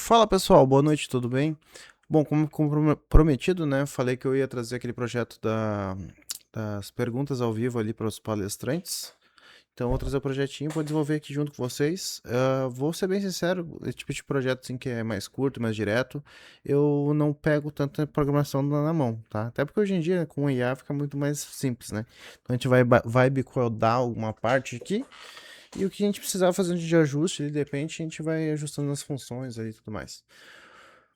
Fala pessoal, boa noite, tudo bem? Bom, como prometido, né? Falei que eu ia trazer aquele projeto das perguntas ao vivo ali para os palestrantes. Então, vou trazer o projetinho, vou desenvolver aqui junto com vocês. Vou ser bem sincero, esse tipo de projeto assim, que é mais curto, mais direto, eu não pego tanta programação na mão, tá? Até porque hoje em dia, com o IA, fica muito mais simples, né? Então, a gente vai bicodar alguma parte aqui e o que a gente precisar fazer de ajuste, de repente, a gente vai ajustando as funções aí e tudo mais.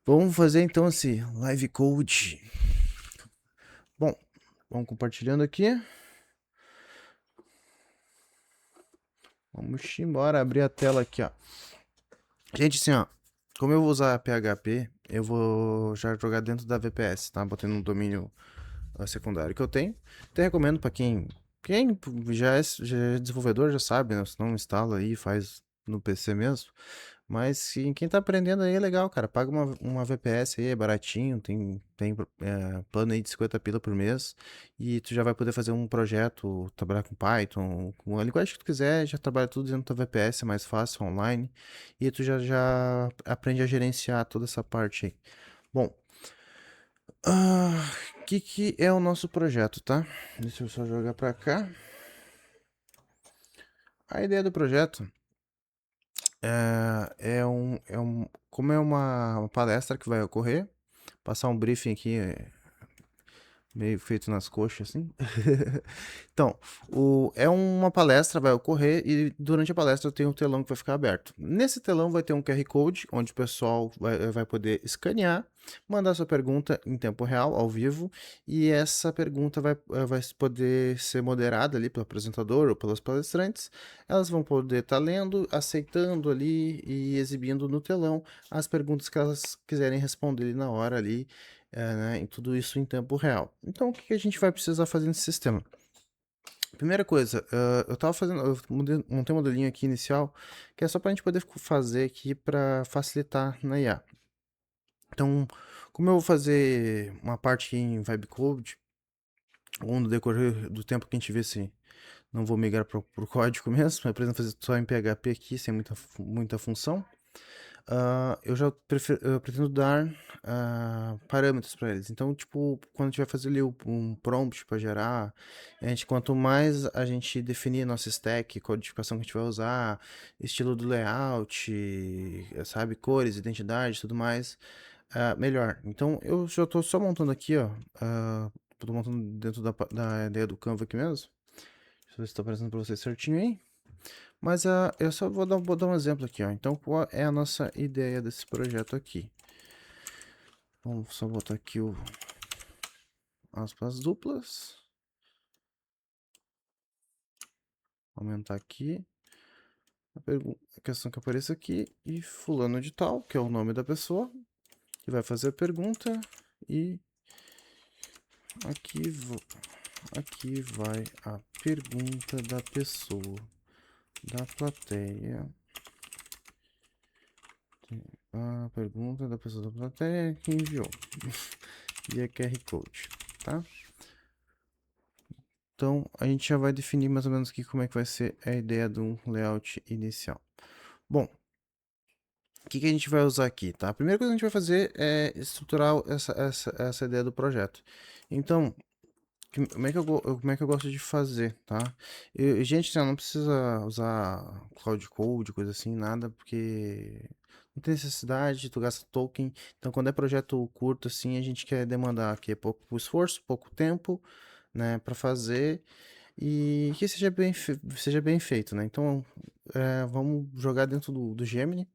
Vamos fazer então esse live code. Bom, vamos compartilhando aqui. Vamos embora, abrir a tela aqui, ó. Gente, assim, ó, como eu vou usar PHP, eu vou já jogar dentro da VPS, tá? Botando no domínio secundário que eu tenho. Até recomendo para quem já é desenvolvedor, já sabe, né? Se não instala aí, faz no PC mesmo. Mas quem tá aprendendo aí é legal, cara. Paga uma VPS aí, é baratinho, tem plano aí de 50 pila por mês. E tu já vai poder fazer um projeto, trabalhar com Python, com a linguagem que tu quiser, já trabalha tudo dentro da VPS, é mais fácil, online. E tu já aprende a gerenciar toda essa parte aí. Bom, que é o nosso projeto, tá? Deixa eu só jogar pra cá. A ideia do projeto como é uma palestra que vai ocorrer, passar um briefing aqui meio feito nas coxas, assim. Então, é uma palestra, vai ocorrer e durante a palestra tem um telão que vai ficar aberto. Nesse telão vai ter um QR Code, onde o pessoal vai poder escanear, mandar sua pergunta em tempo real, ao vivo, e essa pergunta vai poder ser moderada ali pelo apresentador ou pelos palestrantes. Elas vão poder estar lendo, aceitando ali e exibindo no telão as perguntas que elas quiserem responder ali na hora ali, né, e tudo isso em tempo real. Então, o que a gente vai precisar fazer nesse sistema? Primeira coisa, eu montei um modelinho aqui inicial, que é só para a gente poder fazer aqui para facilitar na IA. Então, como eu vou fazer uma parte em Vibe Code, ou no decorrer do tempo que a gente vê se não vou migrar para o código mesmo, eu pretendo fazer só em PHP aqui, sem muita função. Eu pretendo dar parâmetros para eles. Então, tipo, quando a gente vai fazer ali um prompt para gerar, quanto mais a gente definir nossa stack, codificação que a gente vai usar, estilo do layout, sabe, cores, identidade, tudo mais, melhor. Então, eu já estou só montando aqui, ó. Tô montando dentro da ideia do Canva aqui mesmo. Deixa eu ver se está aparecendo para vocês certinho aí. Mas eu só vou dar um exemplo aqui, ó. Então, qual é a nossa ideia desse projeto aqui? Vamos só botar aqui o aspas duplas. Aumentar aqui. A questão que apareça aqui. E fulano de tal, que é o nome da pessoa, que vai fazer a pergunta. E aqui, aqui vai a pergunta da pessoa, da plateia. A pergunta da pessoa da plateia que enviou. E é QR Code, tá? Então, a gente já vai definir mais ou menos aqui como é que vai ser a ideia de um layout inicial. Bom, o que a gente vai usar aqui, tá? A primeira coisa que a gente vai fazer é estruturar essa ideia do projeto. Então, como é que eu gosto de fazer, tá? Gente, não precisa usar Cloud Code, coisa assim, nada, porque não tem necessidade, tu gasta token. Então, quando é projeto curto, assim, a gente quer demandar aqui pouco esforço, pouco tempo, né, para fazer e que seja bem feito, né? Então, vamos jogar dentro do Gemini,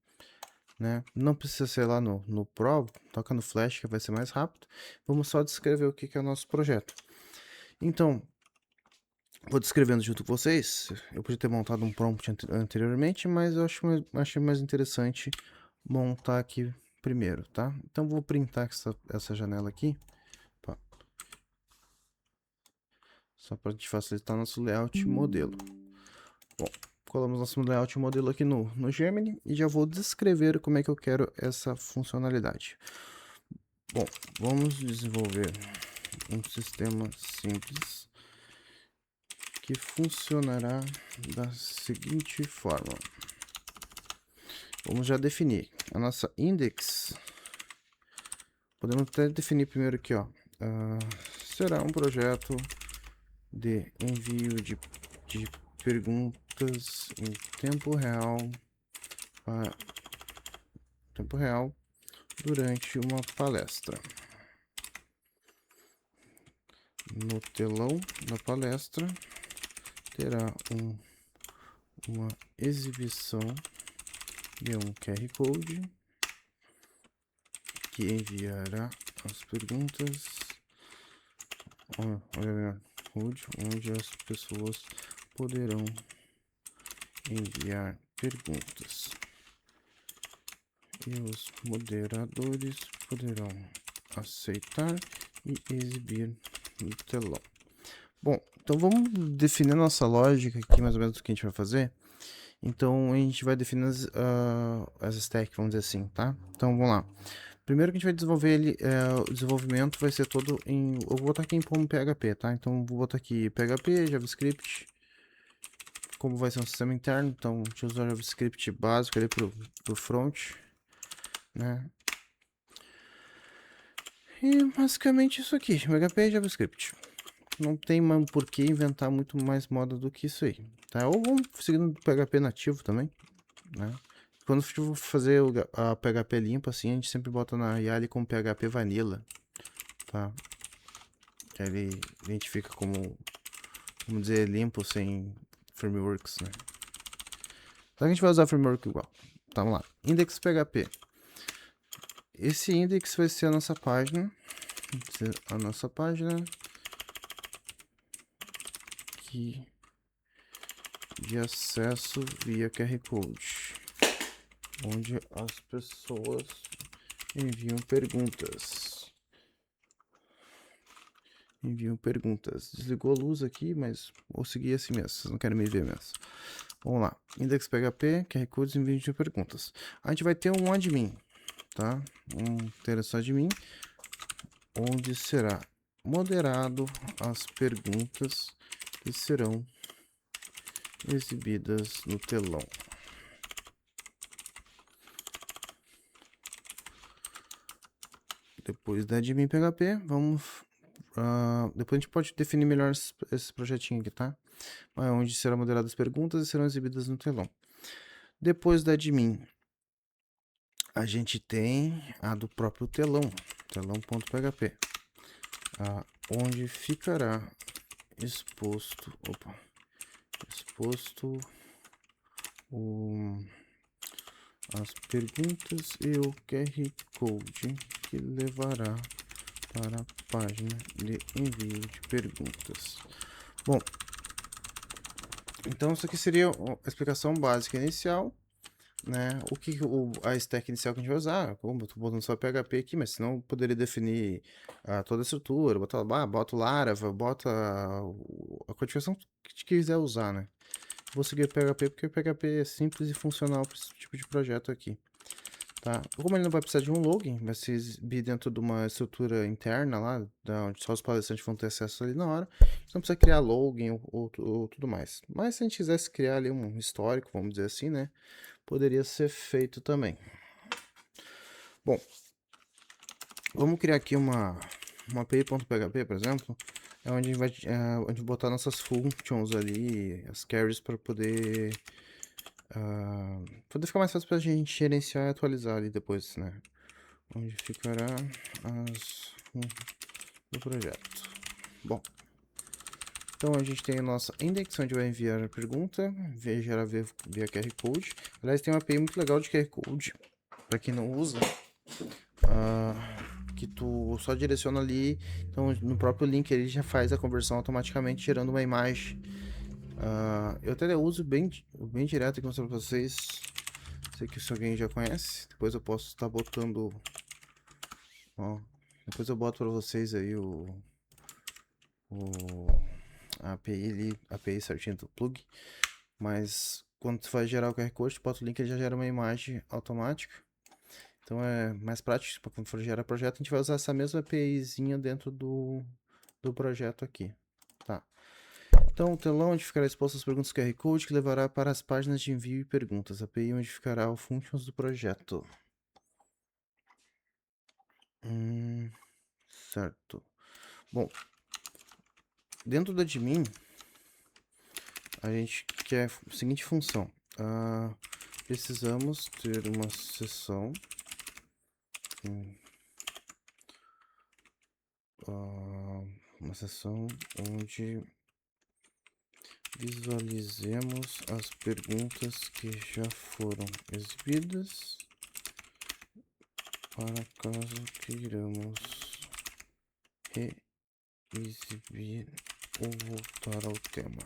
né? Não precisa ser lá no Pro, toca no Flash que vai ser mais rápido. Vamos só descrever o que é o nosso projeto. Então, vou descrevendo junto com vocês. Eu podia ter montado um prompt anteriormente, mas eu achei mais interessante montar aqui primeiro, tá? Então, vou printar essa janela aqui, só para te facilitar nosso layout modelo. Bom, colocamos nosso layout modelo aqui no Gemini e já vou descrever como é que eu quero essa funcionalidade. Bom, vamos desenvolver um sistema simples que funcionará da seguinte forma. Vamos já definir a nossa index, podemos até definir primeiro aqui, ó. Será um projeto de envio de perguntas em tempo real durante uma palestra. No telão da palestra terá uma exibição de um QR Code que enviará as perguntas, onde as pessoas poderão enviar perguntas e os moderadores poderão aceitar e exibir no telão. Bom, então vamos definir nossa lógica aqui, mais ou menos, do que a gente vai fazer. Então a gente vai definir as stacks, vamos dizer assim, tá? Então vamos lá. Primeiro que a gente vai desenvolver ele, o desenvolvimento vai ser todo em... Eu vou botar aqui em como PHP, tá? Então vou botar aqui PHP, JavaScript, como vai ser um sistema interno, então a gente usa o JavaScript básico ali pro front, né? E basicamente isso aqui, PHP e JavaScript. Não tem por que inventar muito mais moda do que isso aí, tá? Ou vamos seguindo o PHP nativo também, né? Quando for fazer a PHP limpa, assim, a gente sempre bota na YALI com PHP Vanilla, tá? Que ele identifica como, vamos dizer, limpo, sem frameworks, né? Então a gente vai usar framework igual. Tá, vamos lá. Index PHP. Esse index vai ser a nossa página. De acesso via QR Code, onde as pessoas enviam perguntas. Desligou a luz aqui, mas vou seguir assim mesmo, vocês não querem me ver mesmo. Vamos lá, index PHP, QR Codes, envio de perguntas. A gente vai ter um admin, tá? Um endereço admin, onde será moderado as perguntas que serão exibidas no telão. Depois da admin PHP, vamos... depois a gente pode definir melhor esse projetinho aqui, tá? Onde serão moderadas as perguntas e serão exibidas no telão. Depois da admin, a gente tem a do próprio telão, telão.php, onde ficará exposto as perguntas e o QR Code que levará para a página de envio de perguntas. Bom, então isso aqui seria a explicação básica inicial, né? A stack inicial que a gente vai usar, como eu tô botando só PHP aqui, mas senão eu poderia definir toda a estrutura, bota o Laravel, bota a codificação que a gente quiser usar, né? Vou seguir o PHP porque o PHP é simples e funcional para esse tipo de projeto aqui, tá? Como ele não vai precisar de um login, vai se exibir dentro de uma estrutura interna lá, onde só os palestrantes vão ter acesso ali na hora, não precisa criar login ou tudo mais. Mas se a gente quisesse criar ali um histórico, vamos dizer assim, né? Poderia ser feito também. Bom, vamos criar aqui uma API.php, por exemplo, onde a gente vai botar nossas functions ali, as carries, para poder ficar mais fácil para a gente gerenciar e atualizar ali depois, né? Onde ficará as do projeto. Bom, então a gente tem a nossa index, onde vai enviar a pergunta, gerar via QR Code. Aliás, tem uma API muito legal de QR Code, para quem não usa, que tu só direciona ali, então no próprio link ele já faz a conversão automaticamente, gerando uma imagem. Eu até uso bem direto aqui, mostrando para vocês. Sei que se alguém já conhece, depois eu posso estar botando, depois eu boto para vocês aí a API ali, a API certinho do plug. Mas quando tu vai gerar o QR Code, tu bota o link, ele já gera uma imagem automática. Então é mais prático, para quando for gerar projeto, a gente vai usar essa mesma APIzinha dentro do projeto aqui, tá? Então, o telão onde ficará exposto as perguntas QR Code que levará para as páginas de envio e perguntas. A API onde ficará o functions do projeto. Certo. Bom, dentro da admin, a gente quer a seguinte função. Precisamos ter uma seção onde visualizemos as perguntas que já foram exibidas para caso queiramos reexibir ou voltar ao tema.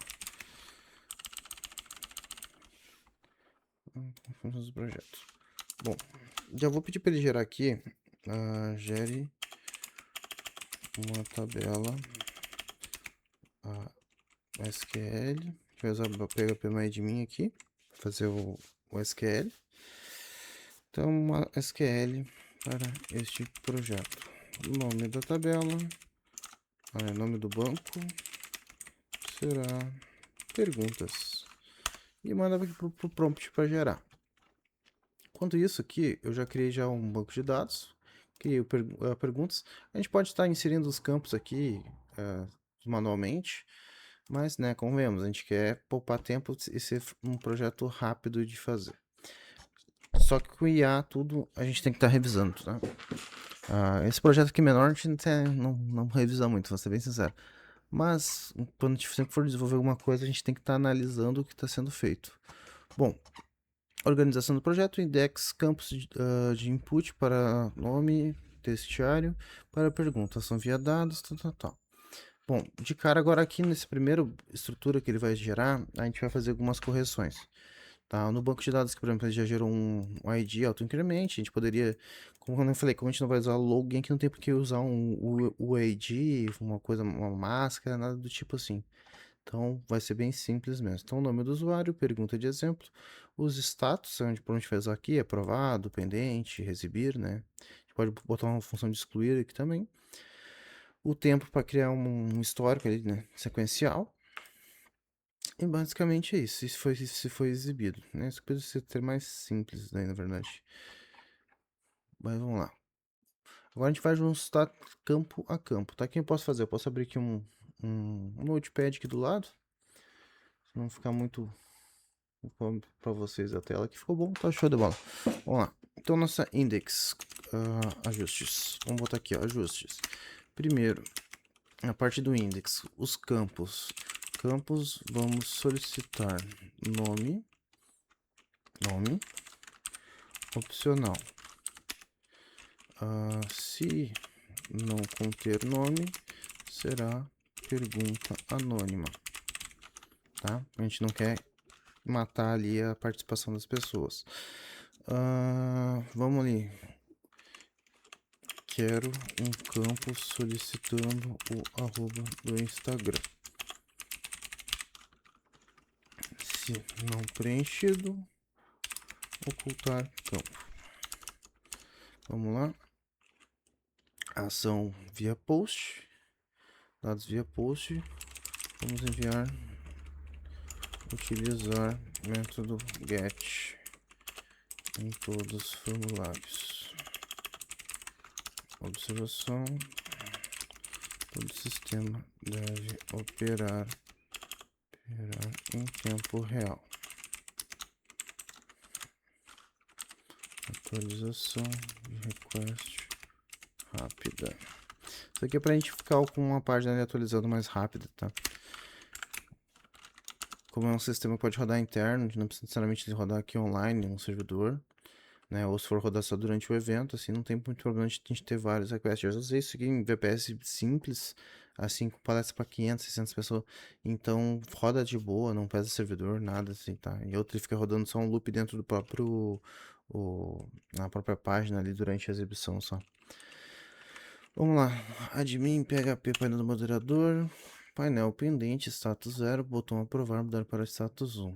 Os projetos. Bom, já vou pedir para ele gerar aqui. Gere uma tabela SQL. Vai usar o PHP aqui, fazer o SQL. Então, uma SQL para este projeto. O nome da tabela, nome do banco será perguntas. E manda aqui pro prompt para gerar. Enquanto isso aqui, eu já criei um banco de dados, criei perguntas. A gente pode estar inserindo os campos aqui manualmente, mas, né, como vemos, a gente quer poupar tempo e ser um projeto rápido de fazer. Só que com o IA, tudo a gente tem que estar revisando, tá? Esse projeto aqui menor, a gente não revisa muito, vou ser bem sincero. Mas, quando a gente sempre for desenvolver alguma coisa, a gente tem que estar analisando o que está sendo feito. Bom, organização do projeto, index, campos de input para nome, textiário, para perguntação via dados, tal. Bom, de cara agora aqui nesse primeiro estrutura que ele vai gerar, a gente vai fazer algumas correções. Tá? No banco de dados, que por exemplo, ele já gerou um ID auto-incremente, a gente poderia, como eu falei, como a gente não vai usar login, aqui não tem por que usar o ID, uma coisa, uma máscara, nada do tipo assim. Então, vai ser bem simples mesmo. Então, o nome do usuário, pergunta de exemplo, os status, por onde vai usar aqui, aprovado, pendente, exibir, né? A gente pode botar uma função de excluir aqui também. O tempo para criar um histórico ali, né? Sequencial. E basicamente é isso. Se foi exibido, né? Isso pode ser mais simples daí, na verdade. Mas vamos lá. Agora a gente vai ajustar campo a campo, tá? O que eu posso fazer? Eu posso abrir aqui um notepad aqui do lado. Se não ficar muito para vocês a tela que ficou bom, tá show de bola. Vamos lá. Então nossa index, ajustes. Vamos botar aqui, ó, ajustes. Primeiro, a parte do index, os campos. Campos, vamos solicitar nome, opcional. Se não conter nome, será pergunta anônima, tá? A gente não quer matar ali a participação das pessoas. Vamos ali. Quero um campo solicitando o arroba do Instagram. Se não preenchido, ocultar campo. Vamos lá. Ação via post. Dados via post. Vamos enviar. Utilizar método get em todos os formulários. Observação: todo sistema deve operar em tempo real. Atualização de request rápida. Isso aqui é pra gente ficar com uma página ali atualizando mais rápida, tá? Como é um sistema que pode rodar interno, não precisa necessariamente rodar aqui online no servidor, né? Ou se for rodar só durante o evento, assim, não tem muito problema de a gente ter vários requests. Eu já usei isso aqui em VPS simples, assim, com palestra para 500, 600 pessoas. Então, roda de boa, não pesa servidor, nada assim, tá? E outro fica rodando só um loop dentro do próprio, na própria página ali durante a exibição só. Vamos lá, admin, PHP, painel do moderador, painel pendente, status 0, botão aprovar, mudar para status 1.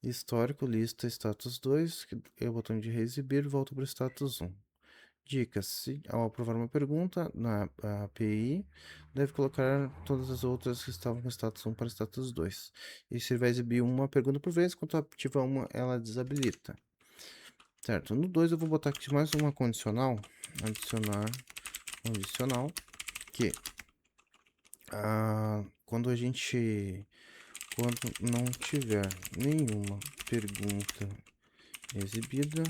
Histórico, lista, status 2, é o botão de reexibir, volta para o status 1. Dicas: ao aprovar uma pergunta na API, deve colocar todas as outras que estavam com status 1 para status 2. E se ele vai exibir uma pergunta por vez, quando ativa uma, ela desabilita. Certo, no 2 eu vou botar aqui mais uma condicional, adicionar condicional, que quando não tiver nenhuma pergunta exibida,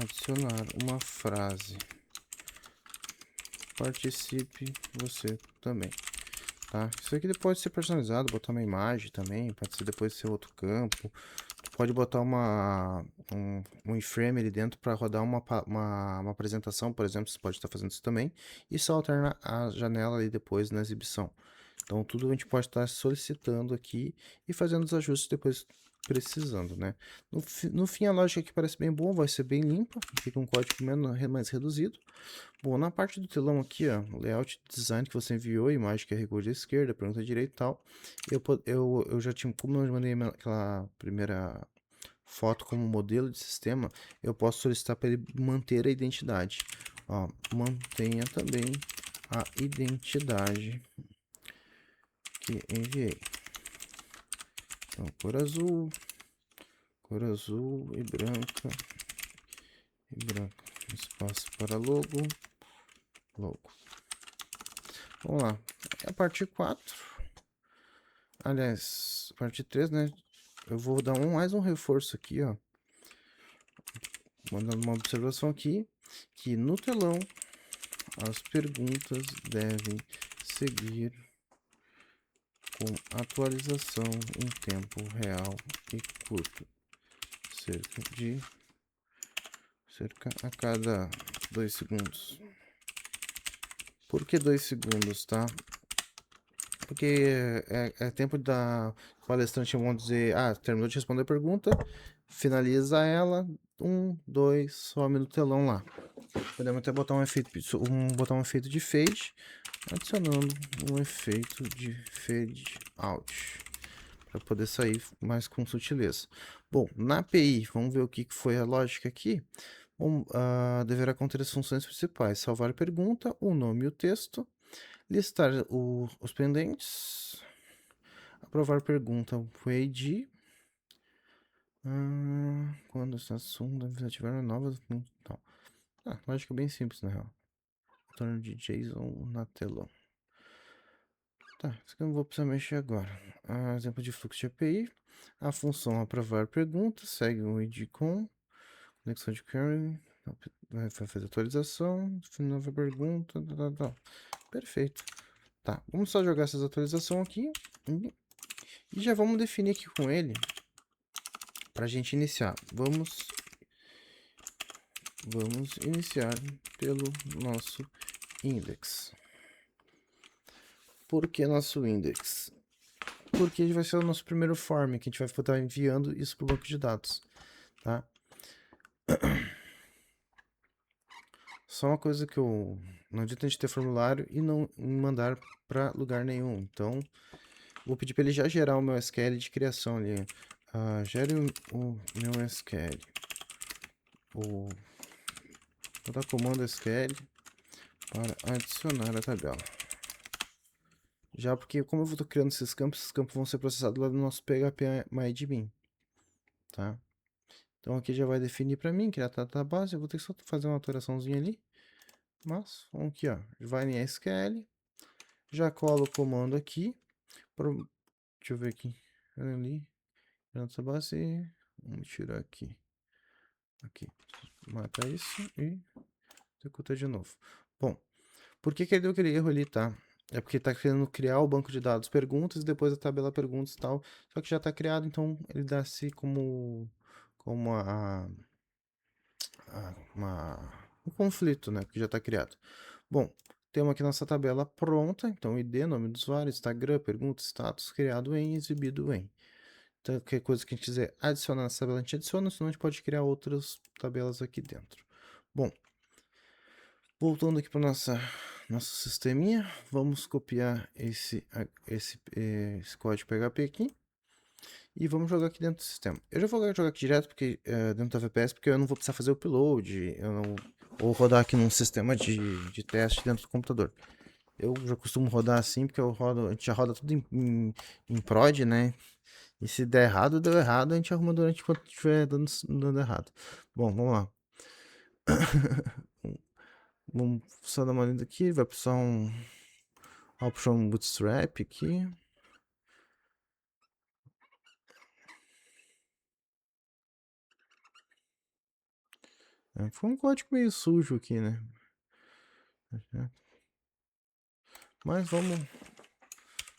adicionar uma frase, participe você também. Tá? Isso aqui pode ser personalizado, botar uma imagem também, pode ser depois ser outro campo. Pode botar um iframe ali dentro para rodar uma apresentação, por exemplo, você pode estar fazendo isso também. E só alternar a janela ali depois na exibição. Então tudo a gente pode estar solicitando aqui e fazendo os ajustes depois precisando, né? No fim a lógica aqui parece bem boa, vai ser bem limpa, fica um código mais reduzido. Bom, na parte do telão aqui, ó, layout design que você enviou, imagem que carregou de esquerda, pergunta à direita e tal. Eu já tinha, como eu mandei aquela primeira foto como modelo de sistema, eu posso solicitar para ele manter a identidade. Ó, mantenha também a identidade que enviei. Então, cor azul e branca, espaço para logo. Vamos lá, a parte 4, aliás, parte 3, né? Eu vou dar mais um reforço aqui, ó. Mandando uma observação aqui, que no telão as perguntas devem seguir com atualização em tempo real e curto, cerca a cada 2 segundos. Por que 2 segundos, tá? Porque é tempo da palestrante, vamos dizer, terminou de responder a pergunta, finaliza ela, 1, 2, some no telão lá. Podemos até botar um efeito de fade, adicionando um efeito de fade out, para poder sair mais com sutileza. Bom, na API, vamos ver o que foi a lógica aqui. Deverá conter as funções principais: salvar a pergunta, o nome e o texto, listar os pendentes, aprovar pergunta, o ID, quando essa assunto ativar novas. Então, lógica bem simples, na real. Retorno de JSON na tela. Tá, isso aqui eu não vou precisar mexer agora. Exemplo de fluxo de API. A função aprovar pergunta segue o ID com conexão de query. Vai fazer atualização. Nova pergunta. Perfeito. Tá, vamos só jogar essas atualizações aqui. E já vamos definir aqui com ele. Pra gente iniciar. Vamos iniciar pelo nosso index. Por que nosso index? Porque vai ser o nosso primeiro form, que a gente vai estar enviando isso para o banco de dados, tá? Só uma coisa que não adianta a gente ter formulário e não mandar para lugar nenhum. Então, vou pedir para ele já gerar o meu SQL de criação ali. Gere o meu SQL. Vou dar comando SQL para adicionar a tabela. Já porque, como eu estou criando esses campos vão ser processados lá no nosso PHP MyAdmin, tá? Então aqui já vai definir para mim, criar a database, eu vou ter que só fazer uma alteraçãozinha ali. Mas, vamos aqui, ó, vai em SQL, já colo o comando aqui, deixa eu ver aqui, ali, essa base, vamos tirar aqui, mata isso e executa de novo. Bom, por que ele deu aquele erro ali, tá? É porque tá querendo criar o banco de dados perguntas e depois a tabela perguntas e tal. Só que já tá criado, então ele dá-se como um conflito, né? Porque já tá criado. Bom, temos aqui nossa tabela pronta. Então, ID, nome do usuário, Instagram, pergunta, status, criado em, exibido em. Então, qualquer coisa que a gente quiser adicionar nessa tabela, a gente adiciona, senão a gente pode criar outras tabelas aqui dentro. Bom, voltando aqui para nosso sisteminha, vamos copiar esse código PHP aqui e vamos jogar aqui dentro do sistema. Eu já vou jogar aqui direto porque, dentro da VPS, porque eu não vou precisar fazer o upload, ou rodar aqui num sistema de teste dentro do computador. Eu já costumo rodar assim, porque a gente já roda tudo em prod, né? E se der errado, deu errado, a gente arruma durante enquanto estiver dando errado. Bom, vamos lá. Vamos só dar uma olhada aqui, vai precisar puxar um bootstrap aqui. Foi um código meio sujo aqui, né? Mas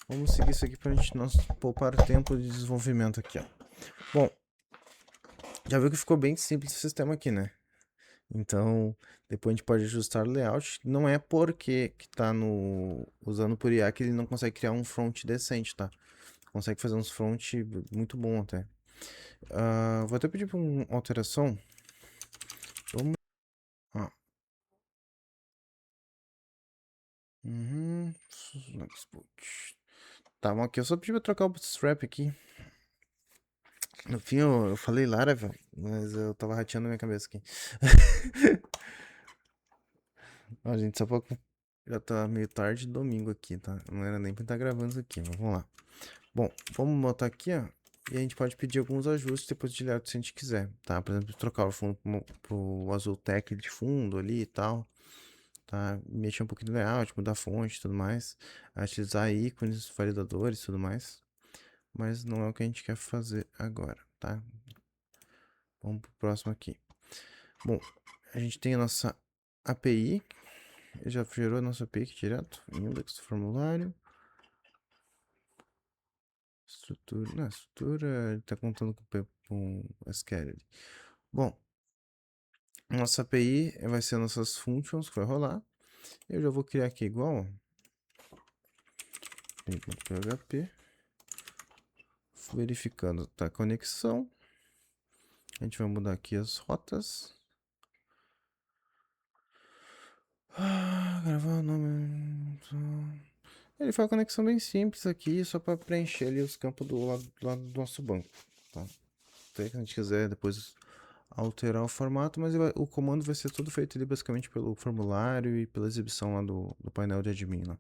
vamos seguir isso aqui pra gente poupar tempo de desenvolvimento aqui, ó. Bom, já viu que ficou bem simples o sistema aqui, né? Então, depois a gente pode ajustar o layout. Não é porque que tá usando por IA que ele não consegue criar um front decente, tá? Consegue fazer uns front muito bom até. Vou até pedir pra uma alteração. Vamos. Ah. Uhum. Tá, aqui eu só pedi pra trocar o bootstrap aqui. No fim eu falei Laravel, mas eu tava rateando minha cabeça aqui. Ó, gente, só pra... Já tá meio tarde domingo aqui, tá? Não era nem pra estar gravando isso aqui, mas vamos lá. Bom, vamos botar aqui, ó. E a gente pode pedir alguns ajustes depois de layout se a gente quiser, tá? Por exemplo, trocar o fundo pro azul tech de fundo ali e tal. Tá? Mexer um pouquinho no layout, mudar a fonte e tudo mais. Utilizar ícones, validadores e tudo mais. Mas não é o que a gente quer fazer agora, tá? Vamos pro próximo aqui. Bom, a gente tem a nossa API. Já gerou a nossa API aqui direto. Index do formulário. Estrutura. Não, estrutura. Ele tá contando com SQL. Bom, nossa API vai ser nossas functions que vai rolar. Eu já vou criar aqui igual. PHP. Verificando a conexão. A gente vai mudar aqui as rotas. Gravar o nome. Ele faz uma conexão bem simples aqui, só para preencher ali os campos do lado do nosso banco. Tá? Até que a gente quiser depois alterar o formato, mas o comando vai ser todo feito ali basicamente pelo formulário e pela exibição lá do painel de admin. Lá.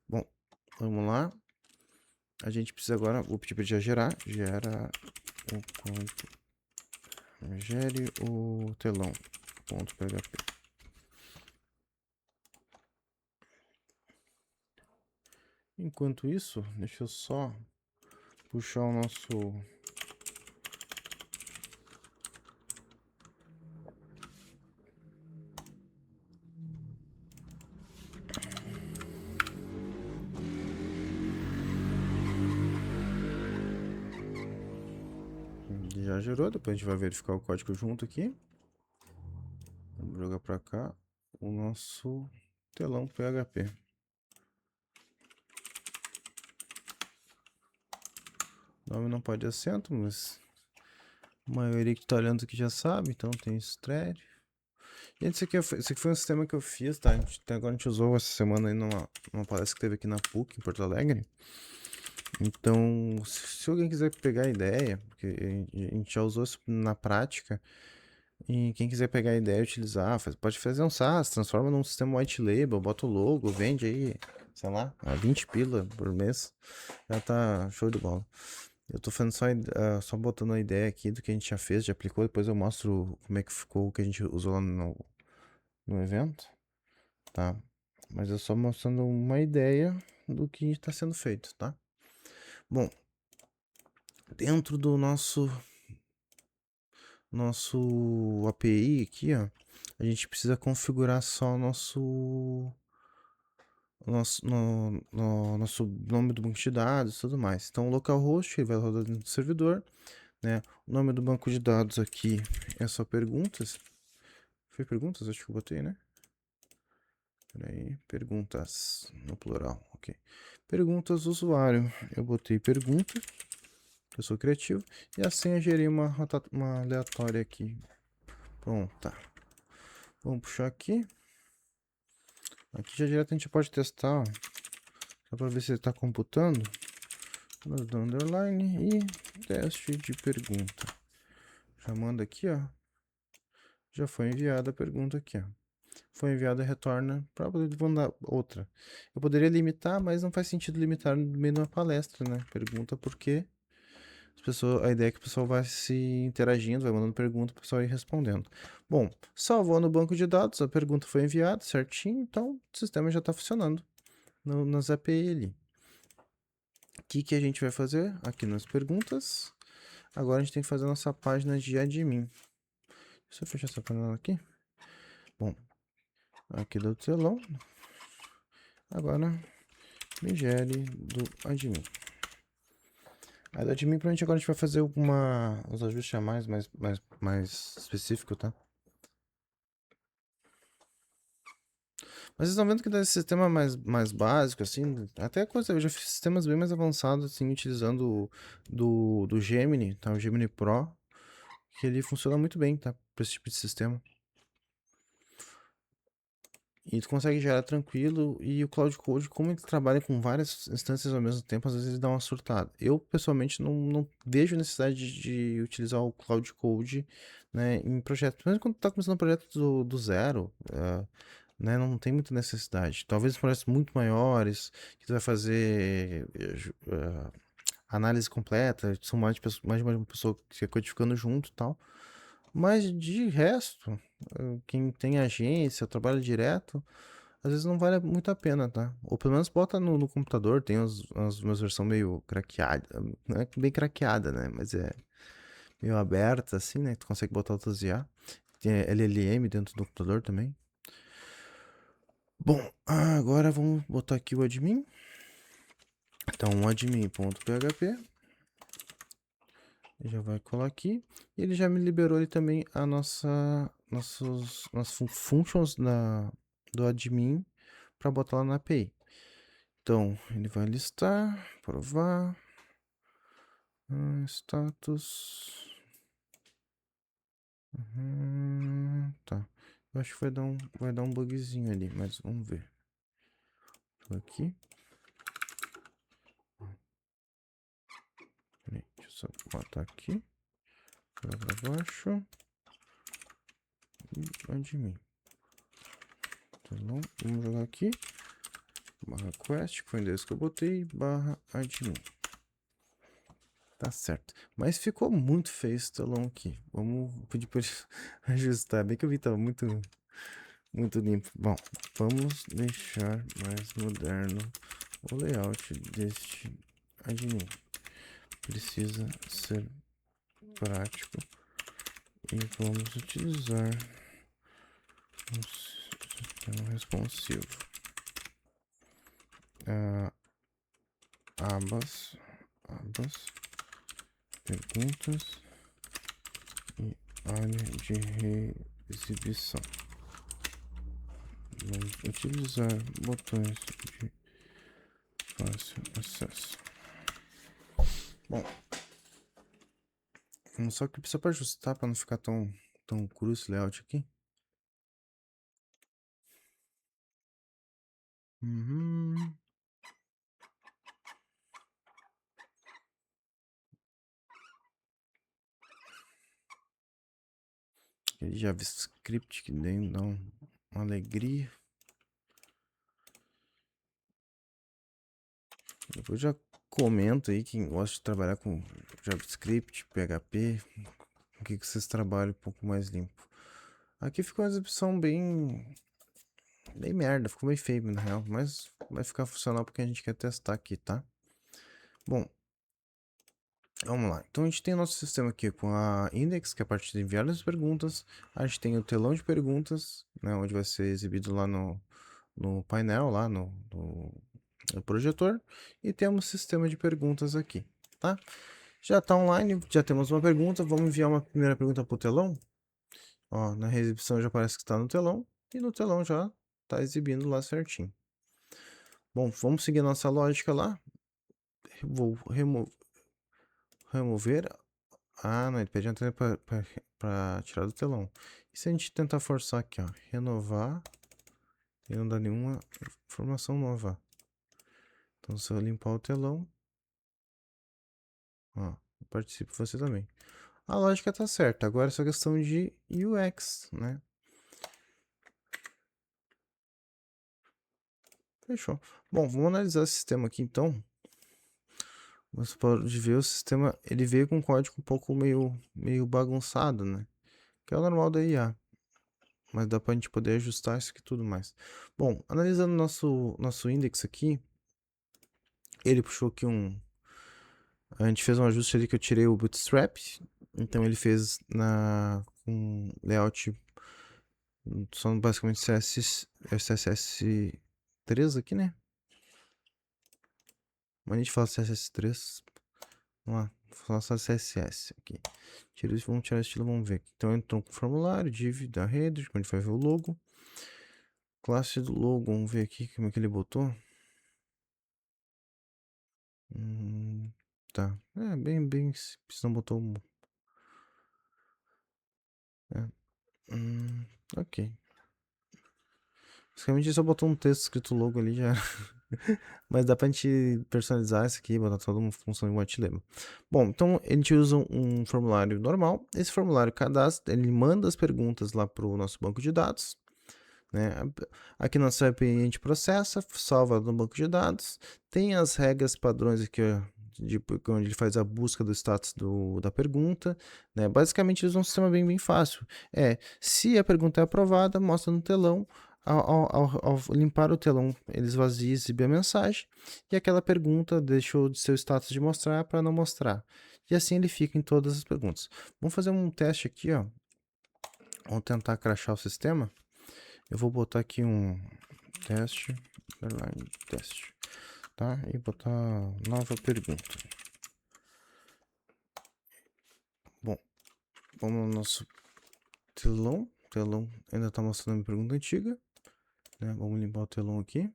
Bom, vamos lá. A gente precisa agora, vou pedir para já gerar. Gera o código. Gere o telão.php. Enquanto isso, deixa eu só puxar o nosso... Já gerou, depois a gente vai verificar o código junto aqui. Vamos jogar para cá o nosso telão PHP. Nome não pode acento, mas a maioria que tá olhando aqui já sabe, então tem thread. Gente, esse aqui foi um sistema que eu fiz, tá? Agora a gente usou essa semana aí numa palestra que teve aqui na PUC, em Porto Alegre. Então, se alguém quiser pegar a ideia, porque a gente já usou isso na prática, e quem quiser pegar a ideia e utilizar, pode fazer um SaaS, transforma num sistema white label, bota o logo, vende aí, sei lá, a 20 pila por mês, já tá show de bola. Eu tô fazendo só botando a ideia aqui do que a gente já fez, já aplicou, depois eu mostro como é que ficou o que a gente usou lá no evento, tá? Mas eu só mostrando uma ideia do que está sendo feito, tá? Bom, dentro do nosso API aqui, ó, a gente precisa configurar só o nosso nome do banco de dados e tudo mais. Então, o localhost ele vai rodar dentro do servidor, né? O nome do banco de dados aqui é só perguntas. Foi perguntas? Acho que eu botei, né? Peraí, perguntas no plural, ok. Perguntas do usuário. Eu botei pergunta, eu sou criativo, e a senha gerei uma aleatória aqui. Pronto, tá. Vamos puxar aqui. Aqui já direto a gente pode testar, ó, só para ver se ele está computando. Do underline e teste de pergunta. Já manda aqui, ó. Já foi enviada a pergunta aqui, ó. Foi enviada, retorna para poder mandar outra. Eu poderia limitar, mas não faz sentido limitar no meio de uma palestra, né? Pergunta por quê. a ideia é que o pessoal vai se interagindo, vai mandando pergunta, o pessoal ir respondendo. Bom, salvou no banco de dados, a pergunta foi enviada certinho, então o sistema já está funcionando nas API ali. O que a gente vai fazer aqui nas perguntas? Agora a gente tem que fazer a nossa página de admin. Deixa eu fechar essa panela aqui. Bom, aqui do telão. Agora, migere do admin. Aí do admin, provavelmente agora a gente vai fazer uns ajustes a mais específico, tá? Mas vocês estão vendo que desse sistema mais básico, assim, até coisa, eu já fiz sistemas bem mais avançados, assim, utilizando do Gemini, tá? O Gemini Pro, que ele funciona muito bem, tá? Para esse tipo de sistema. E tu consegue gerar tranquilo, e o Cloud Code, como ele trabalha com várias instâncias ao mesmo tempo, às vezes ele dá uma surtada. Eu, pessoalmente, não vejo necessidade de utilizar o Cloud Code, né, em projetos. Mesmo quando tu tá começando um projeto do zero, né, não tem muita necessidade. Talvez em projetos muito maiores, que tu vai fazer análise completa, são mais de uma pessoa que é codificando junto e tal. Mas de resto, quem tem agência, trabalha direto, às vezes não vale muito a pena, tá? Ou pelo menos bota no computador, tem umas versões meio craqueada, não é bem craqueada, né? Mas é meio aberta, assim, né? Tu consegue botar outras IA. Tem LLM dentro do computador também. Bom, agora vamos botar aqui o admin. Então, admin.php. Já vai colar aqui. E ele já me liberou ali também a nossas functions do admin para botar lá na API. Então, ele vai listar, provar, status. Tá. Eu acho que vai dar um bugzinho ali, mas vamos ver. Tô aqui. Peraí, deixa eu só botar aqui. Pra baixo. E admin. Tá bom? Vamos jogar aqui. Barra quest, que foi o endereço que eu botei. Barra admin. Tá certo. Mas ficou muito feio esse telão aqui. Vamos pedir pra ele ajustar. Bem que eu vi que tava muito limpo. Bom, vamos deixar mais moderno o layout deste admin. Precisa ser prático e vamos utilizar um sistema responsivo. Abas, perguntas e área de exibição. Vamos utilizar botões de fácil acesso. Bom, só que precisa para ajustar para não ficar tão cru esse layout aqui. Aquele JavaScript que nem dá uma alegria. Depois já comenta aí quem gosta de trabalhar com JavaScript, PHP, o que vocês trabalham um pouco mais limpo. Aqui ficou uma exibição bem merda, ficou bem feio na real, mas vai ficar funcional porque a gente quer testar aqui, tá? Bom, vamos lá. Então a gente tem o nosso sistema aqui com a index, que é a parte de enviar as perguntas. A gente tem o telão de perguntas, né, onde vai ser exibido lá no painel, lá no projetor. E temos o sistema de perguntas aqui, tá? Já está online, já temos uma pergunta. Vamos enviar uma primeira pergunta para o telão. Ó, na exibição já parece que está no telão. E no telão já está exibindo lá certinho. Bom, vamos seguir a nossa lógica lá. Vou remover. Ah, não, ele pede uma para tirar do telão. E se a gente tentar forçar aqui, ó, renovar, e não dá nenhuma informação nova. Então, se eu limpar o telão, ó, participe você também. A lógica tá certa. Agora é só questão de UX, né? Fechou. Bom, vamos analisar esse sistema aqui então. Você pode ver o sistema, ele veio com um código um pouco meio bagunçado, né? Que é o normal da IA. Mas dá pra gente poder ajustar isso aqui e tudo mais. Bom, analisando nosso index aqui, ele puxou aqui a gente fez um ajuste ali que eu tirei o bootstrap. Então ele fez com layout são basicamente CSS3 aqui, né? Mas a gente fala CSS3. Vamos lá, vou falar só CSS aqui. Vamos tirar o estilo, vamos ver. Então entrou com o formulário, div da rede, onde a gente vai ver o logo. Classe do logo, vamos ver aqui como é que ele botou. Tá, bem simples, não botou. É, ok. Basicamente só botou um texto escrito logo ali já. Mas dá pra gente personalizar isso aqui, botar toda uma função igual a gente lembra. Bom, então a gente usa um formulário normal. Esse formulário cadastra, ele manda as perguntas lá pro nosso banco de dados, né? Aqui na SAP a gente processa, salva no banco de dados, tem as regras padrões aqui, ó, onde ele faz a busca do status da pergunta, né? Basicamente eles usam um sistema bem fácil. Se a pergunta é aprovada, mostra no telão. Ao limpar o telão, ele esvazia e exibe a mensagem, e aquela pergunta deixou de ser o status de mostrar para não mostrar. E assim ele fica em todas as perguntas. Vamos fazer um teste aqui, ó. Vamos tentar crashar o sistema. Eu vou botar aqui um teste, underline teste, tá? E botar nova pergunta. Bom, vamos no nosso telão. O telão ainda tá mostrando a minha pergunta antiga, né? Vamos limpar o telão aqui.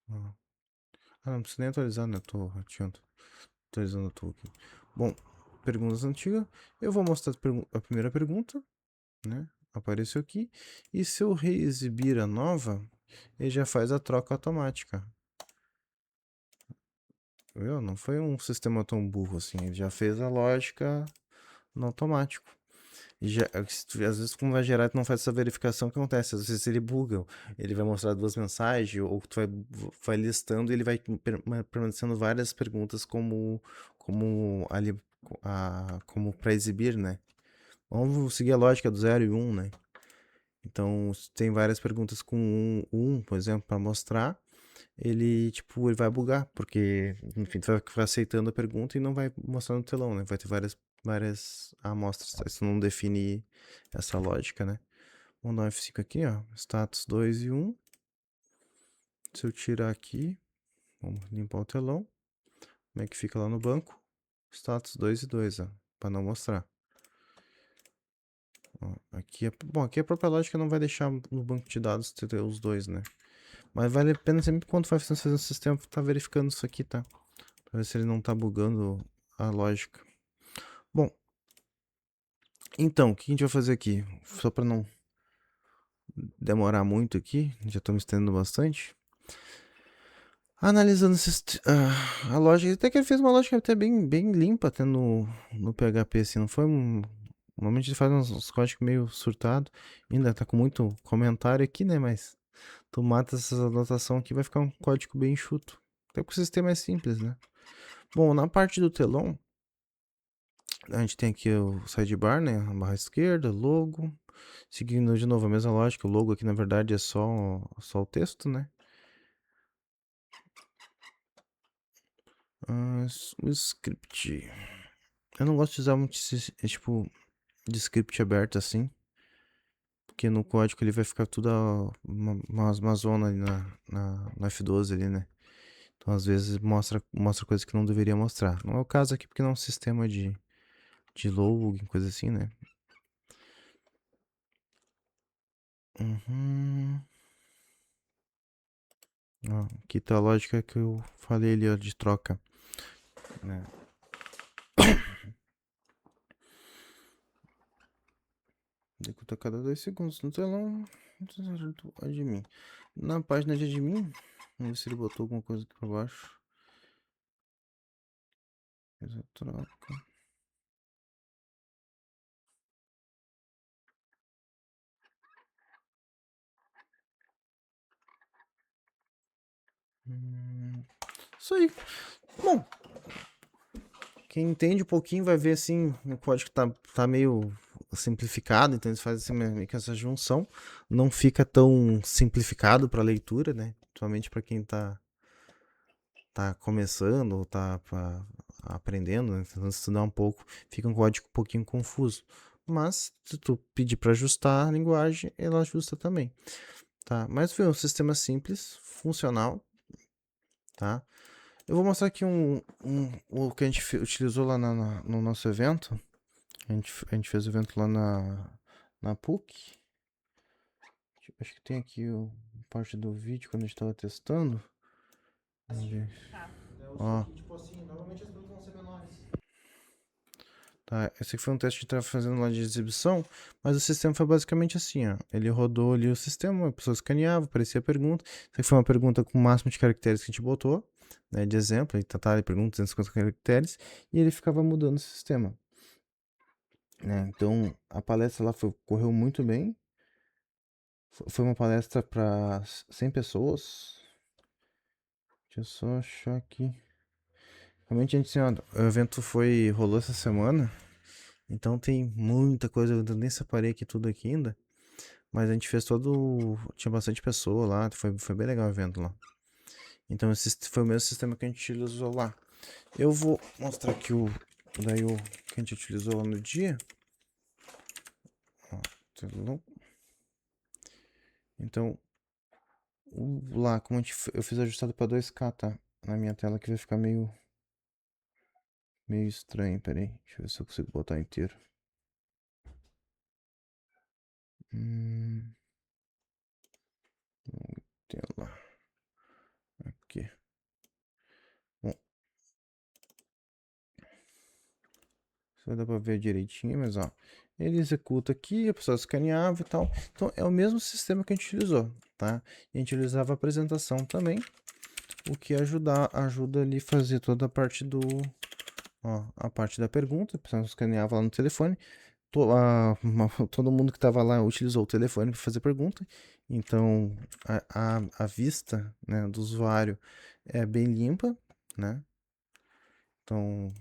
Não precisa nem atualizar, né? Tô rateando. Atualizando a tua aqui. Bom, perguntas antigas. Eu vou mostrar a primeira pergunta, né? Apareceu aqui. E se eu reexibir a nova, ele já faz a troca automática. Viu? Não foi um sistema tão burro assim. Ele já fez a lógica no automático. E às vezes, como vai gerar, tu não faz essa verificação, o que acontece? Às vezes ele buga, ele vai mostrar duas mensagens, ou tu vai listando e ele vai permanecendo várias perguntas como ali, como para exibir, né? Vamos seguir a lógica do 0 e 1, né? Então, se tem várias perguntas com por exemplo, para mostrar, ele vai bugar, porque, enfim, tu vai ficar aceitando a pergunta e não vai mostrar no telão, né? Vai ter várias amostras, tá? Se tu não definir essa lógica, né? Vamos dar um F5 aqui, ó, status 2 e 1. Se eu tirar aqui, vamos limpar o telão, como é que fica lá no banco? Status 2 e 2, ó, para não mostrar. Ó, aqui a própria lógica não vai deixar no banco de dados ter os dois, né? Mas vale a pena sempre quando vai fazer um sistema tá verificando isso aqui, tá? Pra ver se ele não tá bugando a lógica. Bom, então, o que a gente vai fazer aqui? Só para não demorar muito aqui, já estamos estendendo bastante. Analisando a lógica, até que ele fez uma lógica até bem limpa até no PHP, assim, não foi normalmente ele faz uns códigos meio surtado, ainda tá com muito comentário aqui, né, mas tu mata essa anotação aqui, vai ficar um código bem enxuto. Até porque o sistema é simples, né? Bom, na parte do telão, a gente tem aqui o sidebar, né? A barra esquerda, logo. Seguindo de novo a mesma lógica, o logo aqui na verdade é só o texto, né? O script. Eu não gosto de usar muito tipo de script aberto assim. Porque no código ele vai ficar tudo uma zona ali no F12 ali, né? Então às vezes mostra coisas que não deveria mostrar. Não é o caso aqui porque não é um sistema de login, coisa assim, né? Uhum. Ó, aqui tá a lógica que eu falei ali, ó, de troca, né? Executa a cada 2 segundos no telão do admin. Na página de admin, vamos ver se ele botou alguma coisa aqui pra baixo. Fez a troca. Isso aí. Bom, quem entende um pouquinho vai ver assim, o código tá meio simplificado, então eles fazem assim, meio que essa junção. Não fica tão simplificado para leitura, né? Principalmente para quem tá começando ou aprendendo, né? Tentando estudar um pouco, fica um código um pouquinho confuso. Mas se tu pedir para ajustar a linguagem, ela ajusta também, tá? Mas foi um sistema simples, funcional, tá? Eu vou mostrar aqui o que a gente utilizou lá no nosso evento. A gente fez o evento lá na PUC. Acho que tem aqui parte do vídeo quando a gente estava testando. Vamos ver. Ó. Tipo assim, normalmente as perguntas vão ser menores. Tá, esse aqui foi um teste que a gente estava fazendo lá de exibição, mas o sistema foi basicamente assim, ó. Ele rodou ali o sistema, a pessoa escaneava, aparecia a pergunta. Isso aqui foi uma pergunta com o máximo de caracteres que a gente botou, né, de exemplo. Ele tratava de pergunta 250 caracteres e ele ficava mudando o sistema, né? Então, a palestra lá correu muito bem. Foi uma palestra para 100 pessoas. Deixa eu só achar aqui. Realmente, a gente, assim, ó, o evento rolou essa semana. Então tem muita coisa, eu nem separei aqui tudo aqui ainda. Mas a gente fez todo. Tinha bastante pessoa lá, foi bem legal o evento lá. Então esse foi o mesmo sistema que a gente utilizou lá. Eu vou mostrar aqui daí o que a gente utilizou lá no dia. Ó, então, lá, como eu fiz ajustado para 2K, tá? Na minha tela que vai ficar meio estranho, peraí. Deixa eu ver se eu consigo botar inteiro. Tela. Aqui. Bom, isso vai dar pra ver direitinho, mas ó. Ele executa aqui, a pessoa escaneava e tal. Então é o mesmo sistema que a gente utilizou, tá? E a gente utilizava a apresentação também, o que ajuda ali a fazer toda a parte ó, a parte da pergunta. A pessoa escaneava lá no telefone. Todo mundo que estava lá utilizou o telefone para fazer pergunta. Então a vista, né, do usuário é bem limpa, né? Então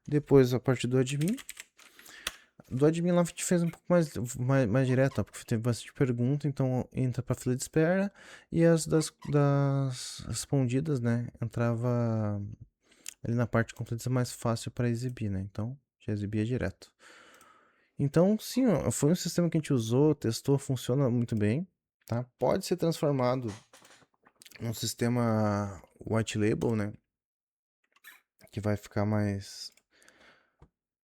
depois a parte do admin. Do admin lá a gente fez um pouco mais direto, ó, porque teve bastante pergunta, então entra pra fila de espera e as das respondidas, né? Entrava ali na parte completa mais fácil para exibir, né? Então já exibia direto. Então, sim, ó, foi um sistema que a gente usou, testou, funciona muito bem, tá? Pode ser transformado num sistema white label, né? Que vai ficar mais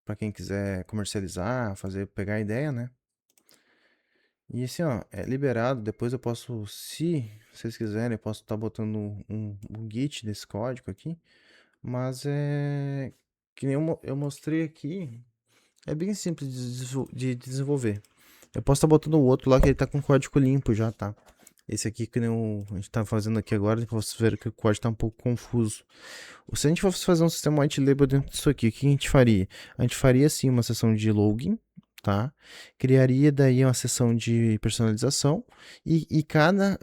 para quem quiser comercializar, pegar a ideia, né? E assim, ó, é liberado. Depois eu posso, se vocês quiserem, eu posso estar botando um Git desse código aqui. Mas que nem eu mostrei aqui, é bem simples de desenvolver. Eu posso estar botando o outro lá que ele tá com código limpo já, tá? Esse aqui que nem a gente tá fazendo aqui agora, vocês verem que o código tá um pouco confuso. Se a gente fosse fazer um sistema white label dentro disso aqui, o que a gente faria? A gente faria sim uma seção de login, tá? Criaria daí uma seção de personalização e cada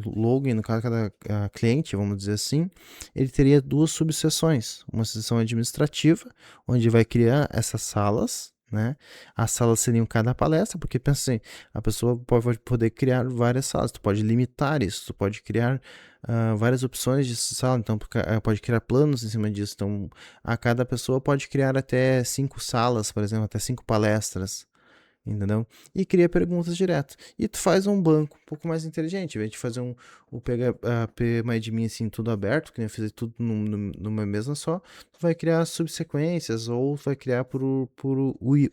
login, no caso, cada cliente, vamos dizer assim, ele teria duas subseções. Uma seção administrativa, onde vai criar essas salas, né? As salas seriam cada palestra, porque pensa assim, a pessoa pode poder criar várias salas, tu pode limitar isso, tu pode criar várias opções de sala, então pode criar planos em cima disso. Então, a cada pessoa pode criar até 5 salas, por exemplo, até 5 palestras, entendeu? E cria perguntas direto. E tu faz um banco um pouco mais inteligente, em vez de fazer o PHP MyAdmin assim, tudo aberto, que nem eu fiz tudo numa mesma só, tu vai criar subsequências ou vai criar por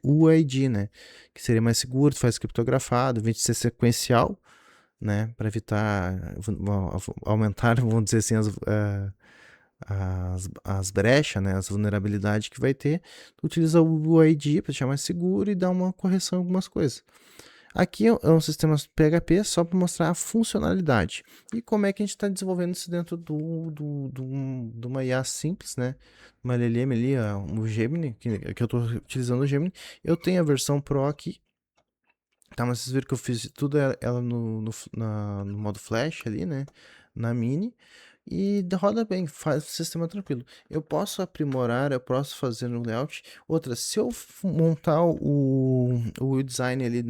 UID, né? Que seria mais seguro, tu faz criptografado, em vez de ser sequencial, né, para evitar aumentar, vamos dizer assim, as brechas, né, as vulnerabilidades que vai ter, utiliza o ID para deixar mais seguro e dar uma correção em algumas coisas. Aqui é um sistema PHP só para mostrar a funcionalidade e como é que a gente está desenvolvendo isso dentro de uma IA simples, né? Uma LLM ali, o Gemini, que eu estou utilizando o Gemini. Eu tenho a versão Pro aqui. Tá, mas vocês viram que eu fiz tudo ela no modo flash ali, né? Na mini. e roda bem, faz o sistema tranquilo. Eu posso aprimorar, eu posso fazer no layout. Outra, se eu montar o design ali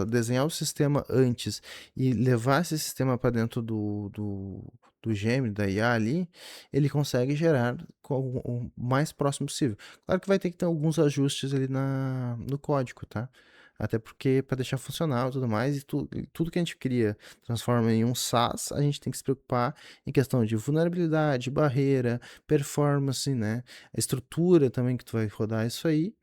desenhar o sistema antes e levar esse sistema para dentro do Gemini, da IA ali, ele consegue gerar o mais próximo possível. Claro que vai ter que ter alguns ajustes ali no código, tá? Até porque para deixar funcional e tudo mais, e tudo que a gente cria transforma em um SaaS, a gente tem que se preocupar em questão de vulnerabilidade, barreira, performance, né? A estrutura também que tu vai rodar isso aí,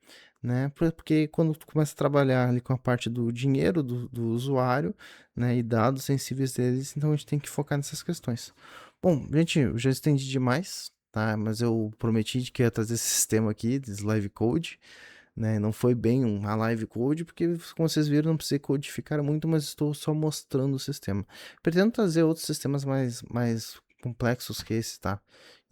né? Porque quando tu começa a trabalhar ali com a parte do dinheiro do usuário, né? E dados sensíveis deles, então a gente tem que focar nessas questões. Bom, gente, eu já estendi demais, tá? Mas eu prometi que ia trazer esse sistema aqui, desse live code, né? Não foi bem uma live code, porque como vocês viram, não precisei codificar muito, mas estou só mostrando o sistema. Pretendo trazer outros sistemas mais complexos que esse, tá?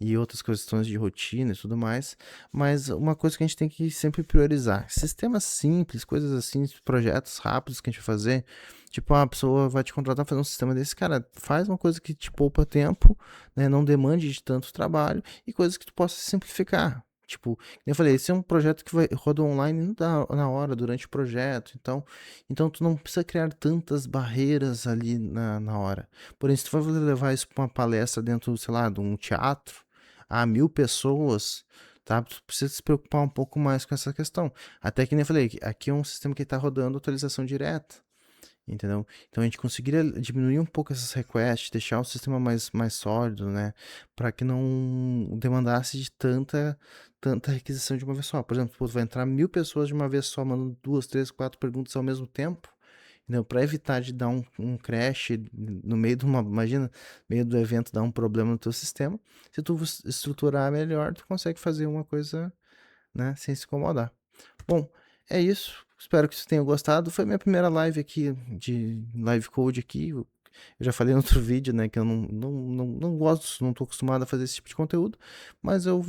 E outras questões de rotina e tudo mais, mas uma coisa que a gente tem que sempre priorizar, sistemas simples, coisas assim, projetos rápidos que a gente vai fazer, tipo, a pessoa vai te contratar para fazer um sistema desse, cara, faz uma coisa que te poupa tempo, né, não demande de tanto trabalho e coisas que tu possa simplificar. Tipo, eu falei, esse é um projeto que roda online na hora, durante o projeto. Então tu não precisa criar tantas barreiras ali na hora. Porém, se tu for levar isso para uma palestra dentro, sei lá, de um teatro, a 1.000 pessoas, tá? Tu precisa se preocupar um pouco mais com essa questão. Até que nem eu falei, aqui é um sistema que está rodando atualização direta. Entendeu? Então a gente conseguiria diminuir um pouco essas requests, deixar o sistema mais sólido, né? Para que não demandasse de tanta requisição de uma vez só. Por exemplo, pô, vai entrar 1.000 pessoas de uma vez só, mandando 2, 3, 4 perguntas ao mesmo tempo. Para evitar de dar um crash no meio de uma, imagina, no meio do evento dar um problema no teu sistema. Se tu estruturar melhor, tu consegue fazer uma coisa, né, sem se incomodar. Bom, é isso. Espero que vocês tenham gostado. Foi minha primeira live aqui de live code aqui. Eu já falei no outro vídeo, né, que eu não gosto, não estou acostumado a fazer esse tipo de conteúdo, mas eu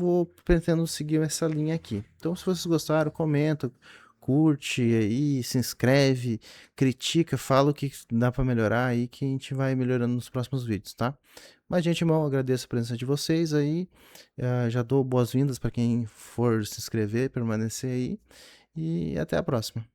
pretendo seguir essa linha aqui. Então, se vocês gostaram, comenta, curte aí, se inscreve, critica, fala o que dá para melhorar aí, que a gente vai melhorando nos próximos vídeos, tá? Mas, gente, irmão, agradeço a presença de vocês aí. Já dou boas-vindas para quem for se inscrever, permanecer aí. E até a próxima.